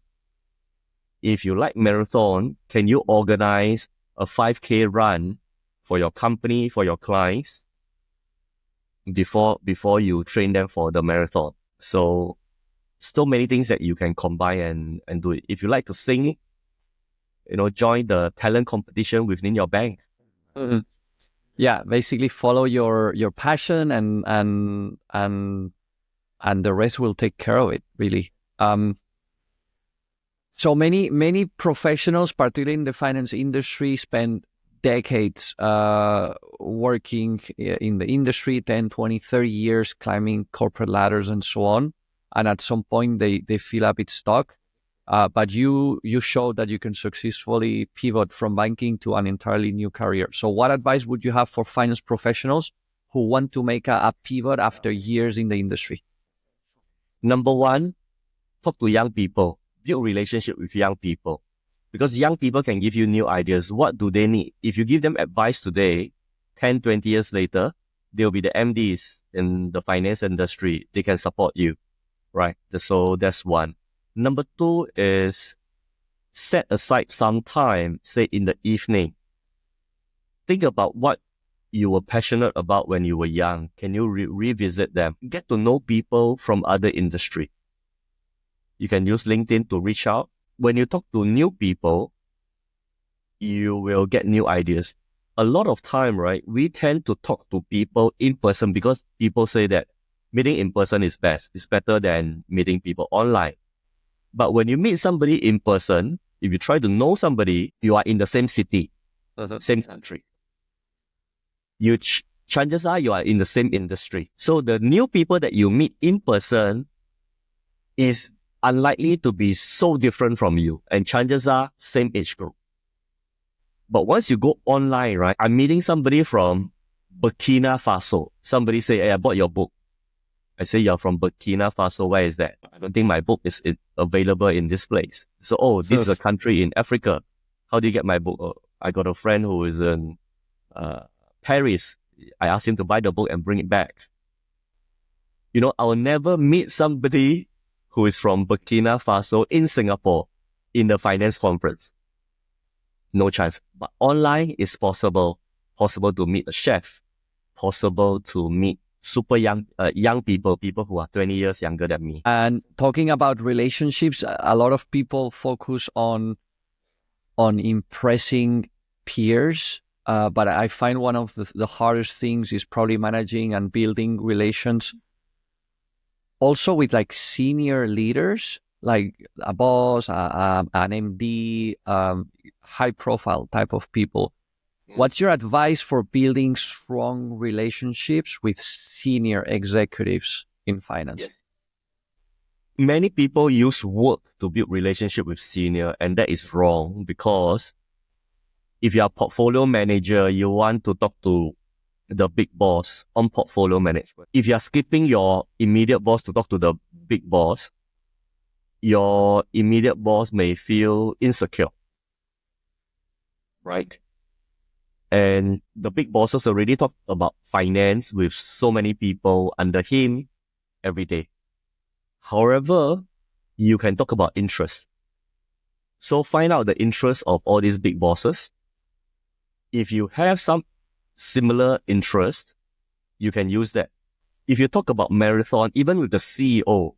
A: If you like marathon, can you organize a 5K run for your company, for your clients, before you train them for the marathon? So many things that you can combine and do it. If you like to sing, join the talent competition within your bank.
B: Mm-hmm. Yeah, basically follow your passion and the rest will take care of it, really. So many professionals, particularly in the finance industry, spend decades working in the industry, 10, 20, 30 years, climbing corporate ladders and so on. And at some point, they feel a bit stuck. But you show that you can successfully pivot from banking to an entirely new career. So what advice would you have for finance professionals who want to make a pivot after years in the industry?
A: Number one, talk to young people. Build relationship with young people. Because young people can give you new ideas. What do they need? If you give them advice today, 10, 20 years later, they'll be the MDs in the finance industry. They can support you, right? So that's one. Number two is set aside some time, say in the evening. Think about what you were passionate about when you were young. Can you revisit them? Get to know people from other industry. You can use LinkedIn to reach out. When you talk to new people, you will get new ideas. A lot of time, right, we tend to talk to people in person because people say that Meeting in person is best. It's better than meeting people online. But when you meet somebody in person, if you try to know somebody, you are in the same city, same country. Chances are you are in the same industry. So the new people that you meet in person is unlikely to be so different from you. And chances are same age group. But once you go online, right, I'm meeting somebody from Burkina Faso. Somebody say, hey, I bought your book. I say, you're from Burkina Faso. Where is that? I don't think my book is available in this place. So, oh, this is a country in Africa. How do you get my book? Oh, I got a friend who is in Paris. I asked him to buy the book and bring it back. You know, I'll never meet somebody who is from Burkina Faso in Singapore in the finance conference. No chance. But online is possible. Possible to meet a chef. Possible to meet super young people who are 20 years younger than me.
B: And talking about relationships, a lot of people focus on impressing peers. But I find one of the hardest things is probably managing and building relations also with like senior leaders, like a boss, an MD, high profile type of people. What's your advice for building strong relationships with senior executives in finance?
A: Yes. Many people use work to build relationship with senior, and that is wrong, because if you're a portfolio manager, you want to talk to the big boss on portfolio management. If you're skipping your immediate boss to talk to the big boss, your immediate boss may feel insecure, right? And the big bosses already talk about finance with so many people under him every day. However, you can talk about interest. So find out the interest of all these big bosses. If you have some similar interest, you can use that. If you talk about marathon, even with the CEO,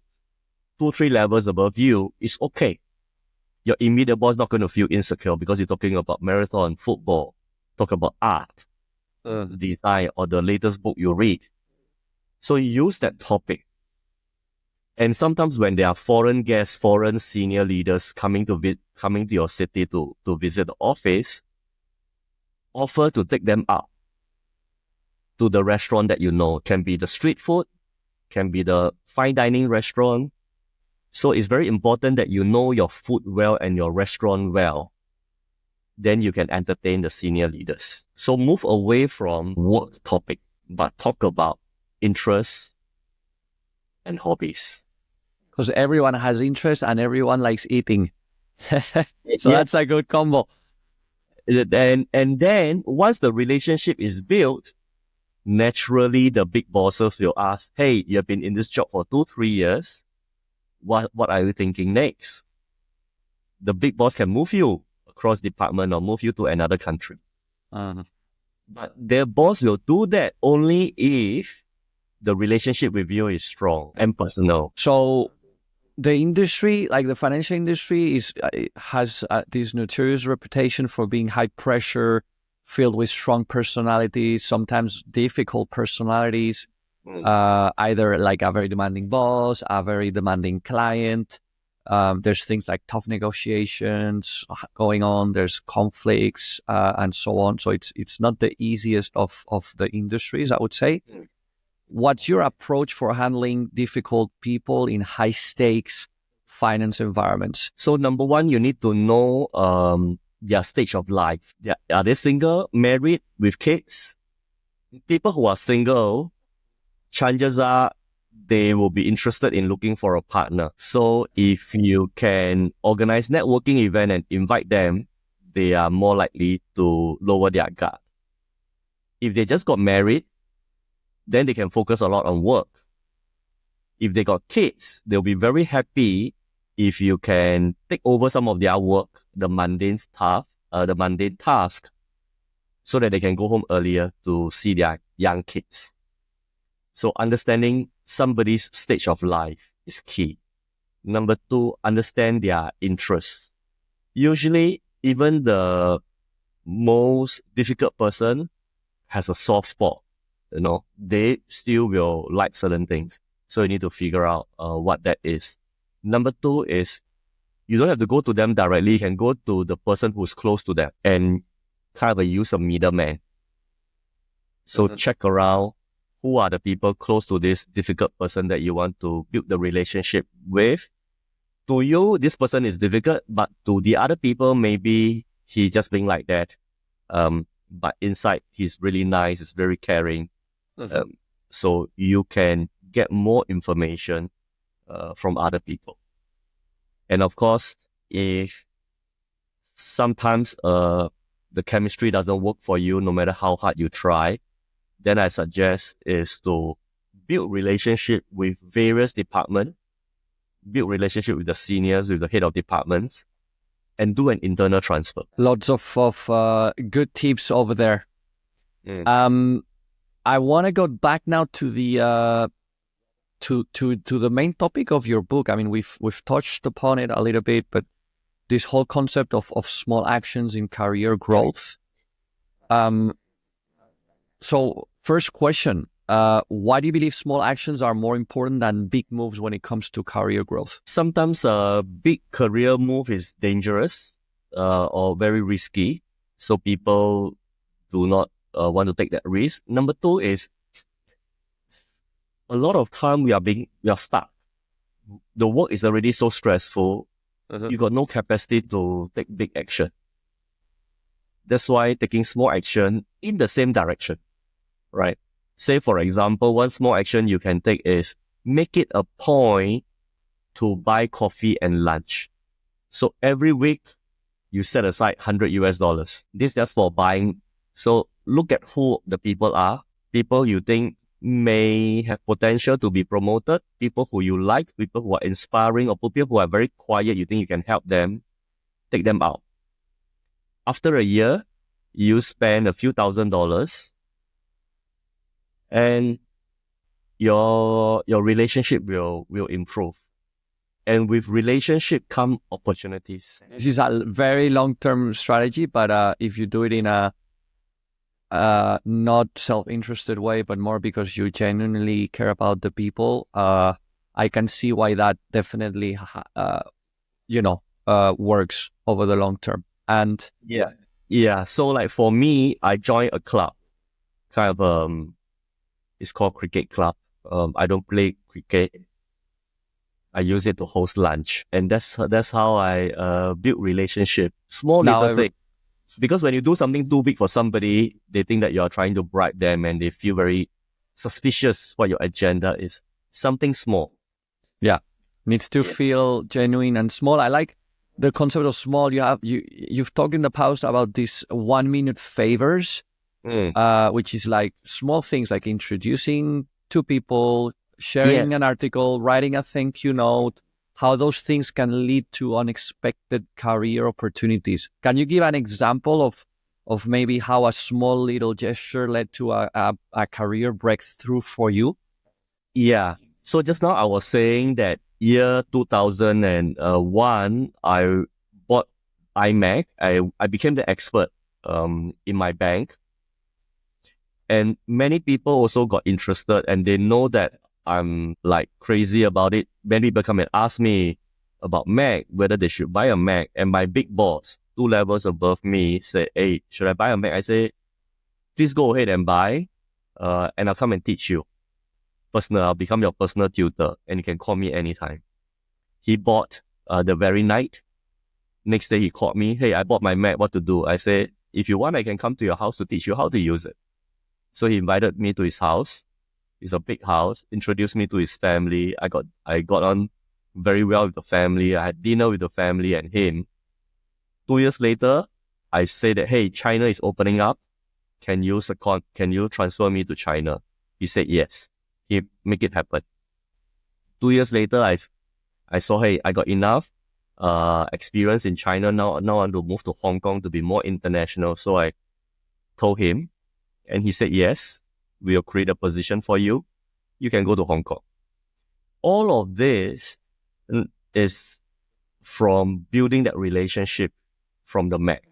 A: 2-3 levels above you, it's okay. Your immediate boss is not going to feel insecure because you're talking about marathon, football, talk about art, design, or the latest book you read. So you use that topic. And sometimes when there are foreign guests, foreign senior leaders coming to your city to visit the office, offer to take them out to the restaurant that you know. Can be the street food, can be the fine dining restaurant. So it's very important that you know your food well and your restaurant well. Then you can entertain the senior leaders. So move away from work topic, but talk about interests and hobbies.
B: Because everyone has interest and everyone likes eating. So that's a good combo.
A: And then once the relationship is built, naturally the big bosses will ask, hey, you've been in this job for 2-3 years. What are you thinking next? The big boss can move you across department or move you to another country. But their boss will do that only if the relationship with you is strong and personal.
B: So the industry, like the financial industry, has this notorious reputation for being high pressure, filled with strong personalities, sometimes difficult personalities, either like a very demanding boss, a very demanding client. There's things like tough negotiations going on. There's conflicts and so on. So it's not the easiest of the industries, I would say. What's your approach for handling difficult people in high stakes finance environments?
A: So number one, you need to know their stage of life. Are they single, married, with kids? People who are single, chances are they will be interested in looking for a partner. So if you can organize networking event and invite them, they are more likely to lower their guard. If they just got married, then they can focus a lot on work. If they got kids, they'll be very happy if you can take over some of their work, the mundane task, so that they can go home earlier to see their young kids. So understanding somebody's stage of life is key. Number two, understand their interests. Usually, even the most difficult person has a soft spot. You know, they still will like certain things. So you need to figure out what that is. Number two is you don't have to go to them directly. You can go to the person who's close to them and kind of use a middleman. So check around who are the people close to this difficult person that you want to build the relationship with. To you, this person is difficult, but to the other people, maybe he's just being like that. But inside, he's really nice, he's very caring. So you can get more information from other people. And of course, if sometimes the chemistry doesn't work for you, no matter how hard you try, then I suggest is to build relationship with various departments, build relationship with the seniors, with the head of departments, and do an internal transfer.
B: Lots of good tips over there. I want to go back now to the to the main topic of your book. I mean, we've touched upon it a little bit, but this whole concept of small actions in career growth. So first question, why do you believe small actions are more important than big moves when it comes to career growth?
A: Sometimes a big career move is dangerous or very risky. So people do not want to take that risk. Number two is a lot of time we are stuck. The work is already so stressful. You got no capacity to take big action. That's why taking small action in the same direction, right? Say, for example, one small action you can take is make it a point to buy coffee and lunch. So every week you set aside $100. This is just for buying. So look at who the people are. People you think may have potential to be promoted, people who you like, people who are inspiring, or people who are very quiet, you think you can help them, take them out. After a year, you spend a few $1,000s and your relationship will improve. And with relationship come opportunities.
B: This is a very long-term strategy, but if you do it in a not self-interested way, but more because you genuinely care about the people, I can see why that definitely, works over the long term. And
A: yeah. So like for me, I joined a club, kind of it's called cricket club. I don't play cricket. I use it to host lunch, and that's how I build relationship. Small little thing. Because when you do something too big for somebody, they think that you're trying to bribe them and they feel very suspicious what your agenda is. Something small.
B: Yeah. Needs to feel genuine and small. I like the concept of small. You've talked in the past about these 1 minute favors, which is like small things like introducing two people, sharing an article, writing a thank you note, how those things can lead to unexpected career opportunities. Can you give an example of maybe how a small little gesture led to a career breakthrough for you?
A: Yeah. So just now I was saying that year 2001, I bought iMac. I became the expert in my bank. And many people also got interested and they know that I'm like crazy about it. Many people come and ask me about Mac, whether they should buy a Mac. And my big boss, 2 levels above me, said, hey, should I buy a Mac? I say, please go ahead and buy, and I'll come and teach you. I'll become your personal tutor and you can call me anytime. He bought the very night. Next day he called me, hey, I bought my Mac, what to do? I said, if you want, I can come to your house to teach you how to use it. So he invited me to his house. It's a big house, introduced me to his family. I got on very well with the family. I had dinner with the family and him. 2 years later, I said that, hey, China is opening up. Can you transfer me to China? He said yes. He make it happen. 2 years later, I saw, hey, I got enough experience in China. Now I want to move to Hong Kong to be more international. So I told him, and he said yes. We'll create a position for you. You can go to Hong Kong. All of this is from building that relationship from the Mac.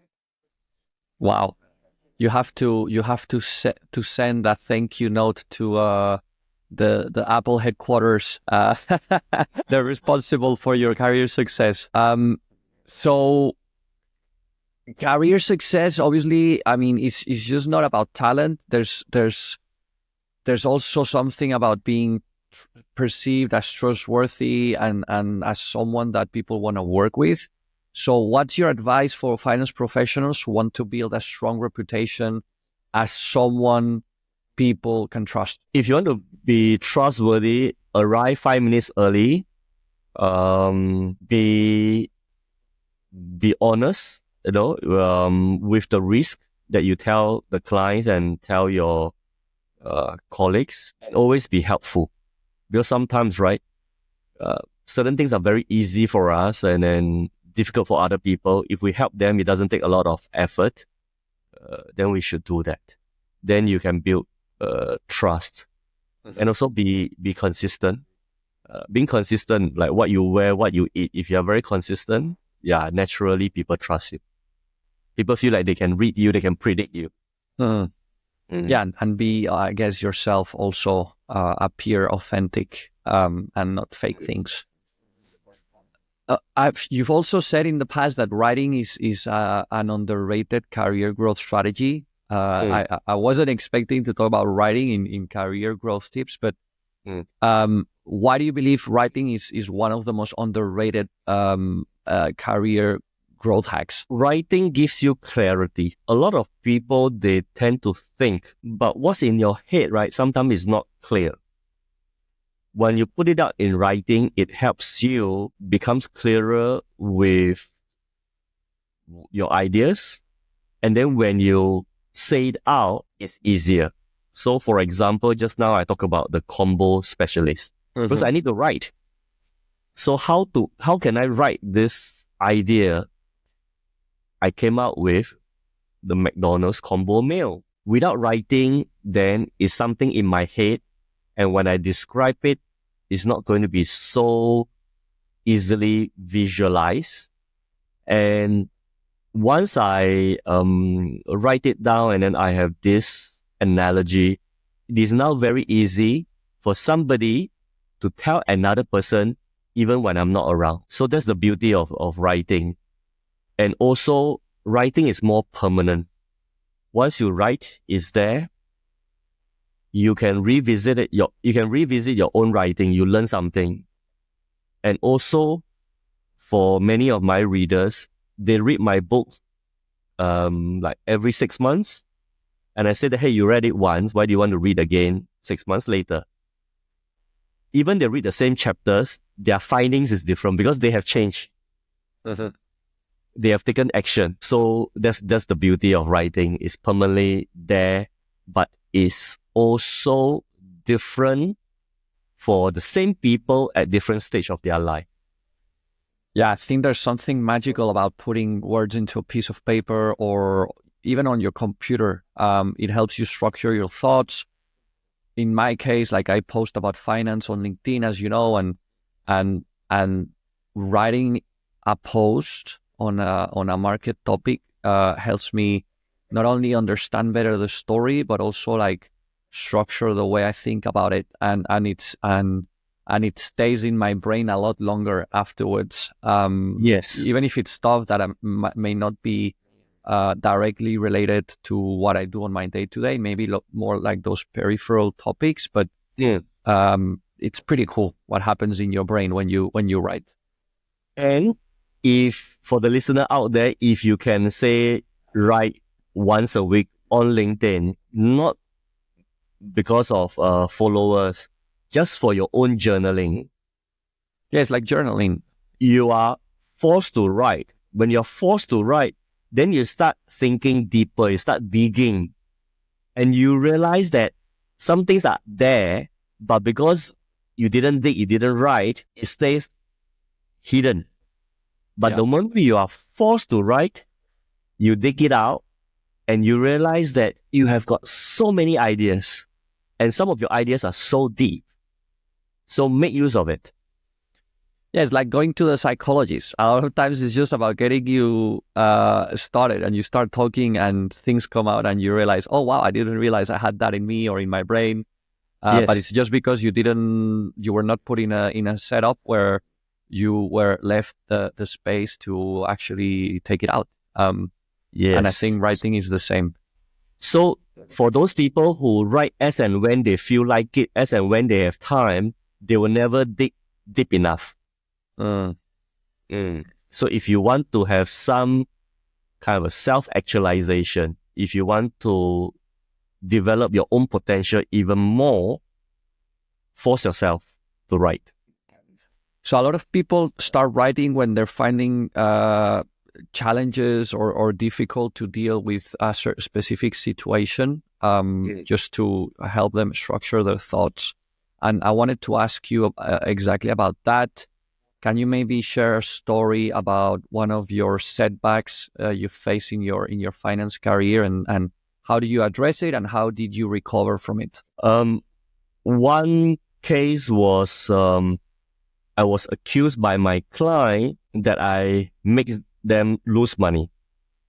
B: Wow. You have to send that thank you note to the Apple headquarters. They're responsible for your career success. So career success, obviously, I mean, it's just not about talent. There's also something about being perceived as trustworthy and as someone that people want to work with. So what's your advice for finance professionals who want to build a strong reputation as someone people can trust?
A: If you want to be trustworthy, arrive 5 minutes early. Be honest, with the risk that you tell the clients and tell your colleagues, and always be helpful. Because sometimes, right, certain things are very easy for us and then difficult for other people. If we help them, it doesn't take a lot of effort. Then we should do that. Then you can build trust, and also be consistent. Being consistent, like what you wear, what you eat. If you are very consistent, naturally people trust you. People feel like they can read you, they can predict you.
B: Yeah, and be, I guess, yourself also, appear authentic, and not fake things. You've also said in the past that writing is an underrated career growth strategy. I wasn't expecting to talk about writing in career growth tips, but why do you believe writing is one of the most underrated career growth hacks?
A: Writing gives you clarity. A lot of people, they tend to think, but what's in your head, right, sometimes is not clear. When you put it out in writing, it helps you becomes clearer with your ideas. And then when you say it out, it's easier. So for example, just now I talk about the combo specialist because I need to write. So how can I write this idea? I came out with the McDonald's combo meal. Without writing, then it's something in my head. And when I describe it, it's not going to be so easily visualized. And once I write it down and then I have this analogy, it is now very easy for somebody to tell another person even when I'm not around. So that's the beauty of writing. And also, writing is more permanent. Once you write, it's there. You can revisit your own writing. You learn something. And also, for many of my readers, they read my book like every 6 months. And I said, hey, you read it once. Why do you want to read again 6 months later? Even they read the same chapters, their findings is different because they have changed. They have taken action. So that's the beauty of writing. It's permanently there, but it's also different for the same people at different stage of their life.
B: Yeah, I think there's something magical about putting words into a piece of paper or even on your computer. It helps you structure your thoughts. In my case, like I post about finance on LinkedIn, as you know, and writing a post on a market topic helps me not only understand better the story, but also like structure the way I think about it, and it stays in my brain a lot longer afterwards.
A: Yes.
B: Even if it's stuff that may not be directly related to what I do on my day to day, maybe more like those peripheral topics, but it's pretty cool what happens in your brain when you write.
A: And if for the listener out there, if you can say write once a week on LinkedIn, not because of followers, just for your own journaling.
B: Yeah, it's like journaling.
A: You are forced to write. When you're forced to write, then you start thinking deeper, you start digging, and you realize that some things are there, but because you didn't dig, you didn't write, it stays hidden. But the moment you are forced to write, you dig it out, and you realize that you have got so many ideas, and some of your ideas are so deep. So make use of it.
B: Yeah, it's like going to the psychologist. A lot of times it's just about getting you started, and you start talking and things come out and you realize, oh, wow, I didn't realize I had that in me or in my brain. But
A: Yes.
B: it's just because you were not put in a setup where you were left the space to actually take it out. And I
A: Yes.
B: think writing is the same.
A: So for those people who write as and when they feel like it, as and when they have time, they will never dig deep enough.
B: Mm.
A: So if you want to have some kind of a self-actualization, if you want to develop your own potential even more, force yourself to write.
B: So a lot of people start writing when they're finding challenges or difficult to deal with a specific situation, just to help them structure their thoughts. And I wanted to ask you exactly about that. Can you maybe share a story about one of your setbacks you face in your finance career, and how do you address it, and how did you recover from it?
A: One case was I was accused by my client that I make them lose money.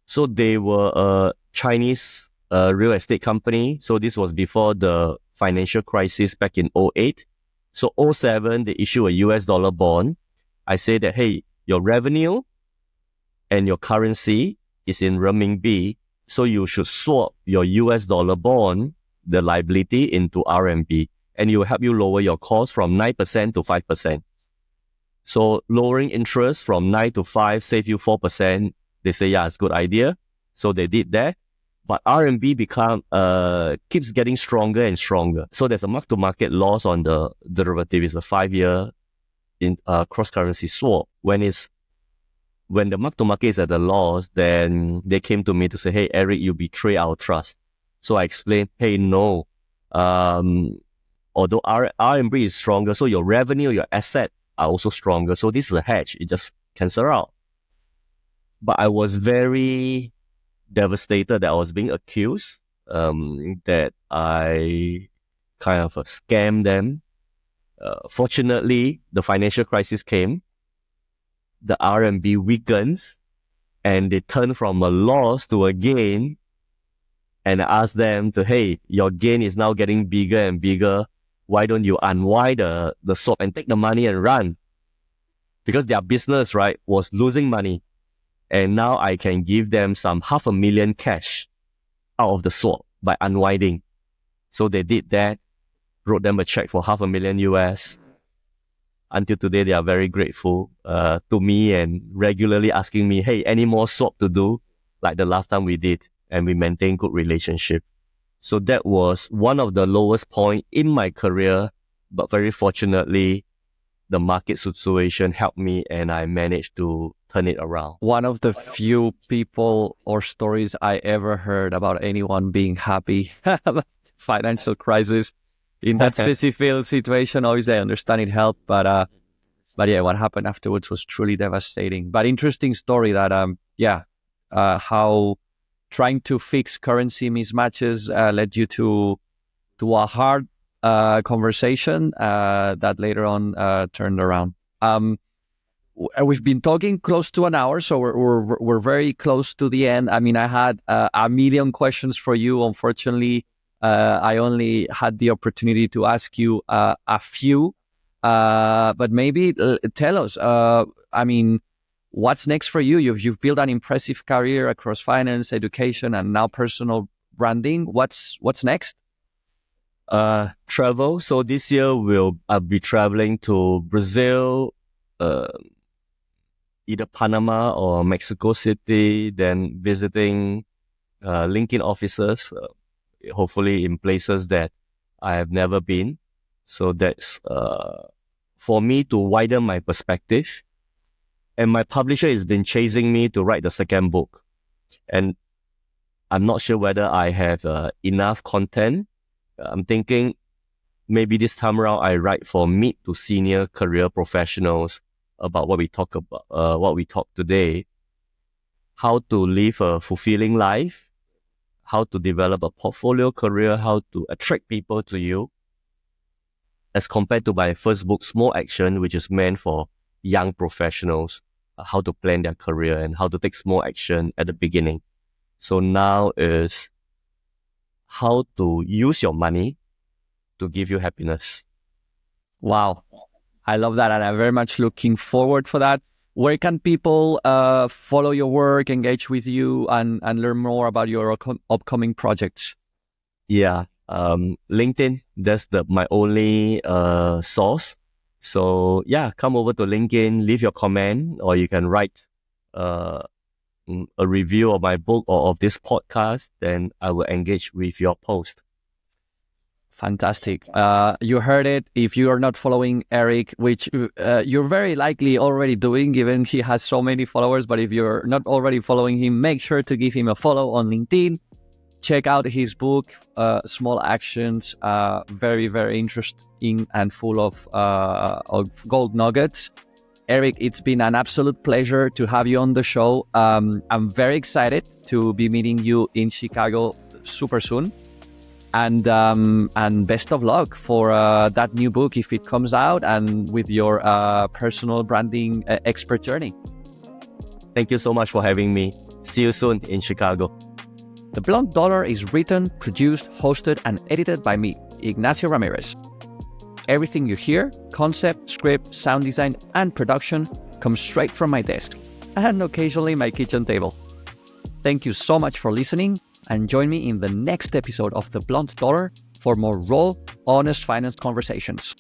A: So they were a Chinese real estate company. So this was before the financial crisis back in '08. So '07, they issue a US dollar bond. I say that, hey, your revenue and your currency is in renminbi. So you should swap your US dollar bond, the liability, into RMB, and it will help you lower your cost from 9% to 5%. So lowering interest from 9 to 5 save you 4%. They say, yeah, it's a good idea. So they did that. But RMB keeps getting stronger and stronger. So there's a mark-to-market loss on the derivative. It's a 5-year cross-currency swap. When the mark-to-market is at a loss, then they came to me to say, hey, Eric, you betray our trust. So I explained, hey, no. Although RMB is stronger, so your revenue, your asset are also stronger. So this is a hedge. It just cancels out. But I was very devastated that I was being accused, that I kind of scammed them. Fortunately, the financial crisis came. The RMB weakens, and they turn from a loss to a gain. And I asked them to, hey, your gain is now getting bigger and bigger. Why don't you unwind the swap and take the money and run? Because their business, right, was losing money. And now I can give them some $500,000 cash out of the swap by unwinding. So they did that, wrote them a check for $500,000 US. Until today, they are very grateful to me and regularly asking me, hey, any more swap to do like the last time we did? And we maintain good relationship. So that was one of the lowest point in my career, but very fortunately, the market situation helped me and I managed to turn it around.
B: One of the few people or stories I ever heard about anyone being happy about financial crisis in that specific situation. Obviously, I understand it helped, but yeah, what happened afterwards was truly devastating. But interesting story that how trying to fix currency mismatches led you to a hard conversation that later on turned around. We've been talking close to an hour, so we're very close to the end. I mean, I had a million questions for you. Unfortunately, I only had the opportunity to ask you a few. But maybe tell us. I mean, what's next for you? You've built an impressive career across finance, education, and now personal branding. What's next?
A: Travel. So this year I'll be traveling to Brazil, either Panama or Mexico City, then visiting LinkedIn offices, hopefully in places that I have never been. So that's for me to widen my perspective. And my publisher has been chasing me to write the second book. And I'm not sure whether I have enough content. I'm thinking maybe this time around I write for mid to senior career professionals about what we talk today, how to live a fulfilling life, how to develop a portfolio career, how to attract people to you, as compared to my first book, Small Action, which is meant for young professionals, how to plan their career and how to take small action at the beginning. So now is how to use your money to give you happiness.
B: Wow. I love that. And I'm very much looking forward for that. Where can people follow your work, engage with you, and learn more about your upcoming projects?
A: Yeah, LinkedIn, that's my only source. So yeah, come over to LinkedIn, leave your comment, or you can write a review of my book or of this podcast. Then I will engage with your post.
B: Fantastic. You heard it. If you are not following Eric, which you're very likely already doing, given he has so many followers, but if you're not already following him, make sure to give him a follow on LinkedIn. Check out his book, Small Actions. Very, very interesting and full of gold nuggets. Eric, it's been an absolute pleasure to have you on the show. I'm very excited to be meeting you in Chicago super soon. And best of luck for that new book if it comes out, and with your personal branding expert journey.
A: Thank you so much for having me. See you soon in Chicago.
B: The Blunt Dollar is written, produced, hosted, and edited by me, Ignacio Ramirez. Everything you hear, concept, script, sound design, and production comes straight from my desk, and occasionally my kitchen table. Thank you so much for listening, and join me in the next episode of The Blunt Dollar for more raw, honest finance conversations.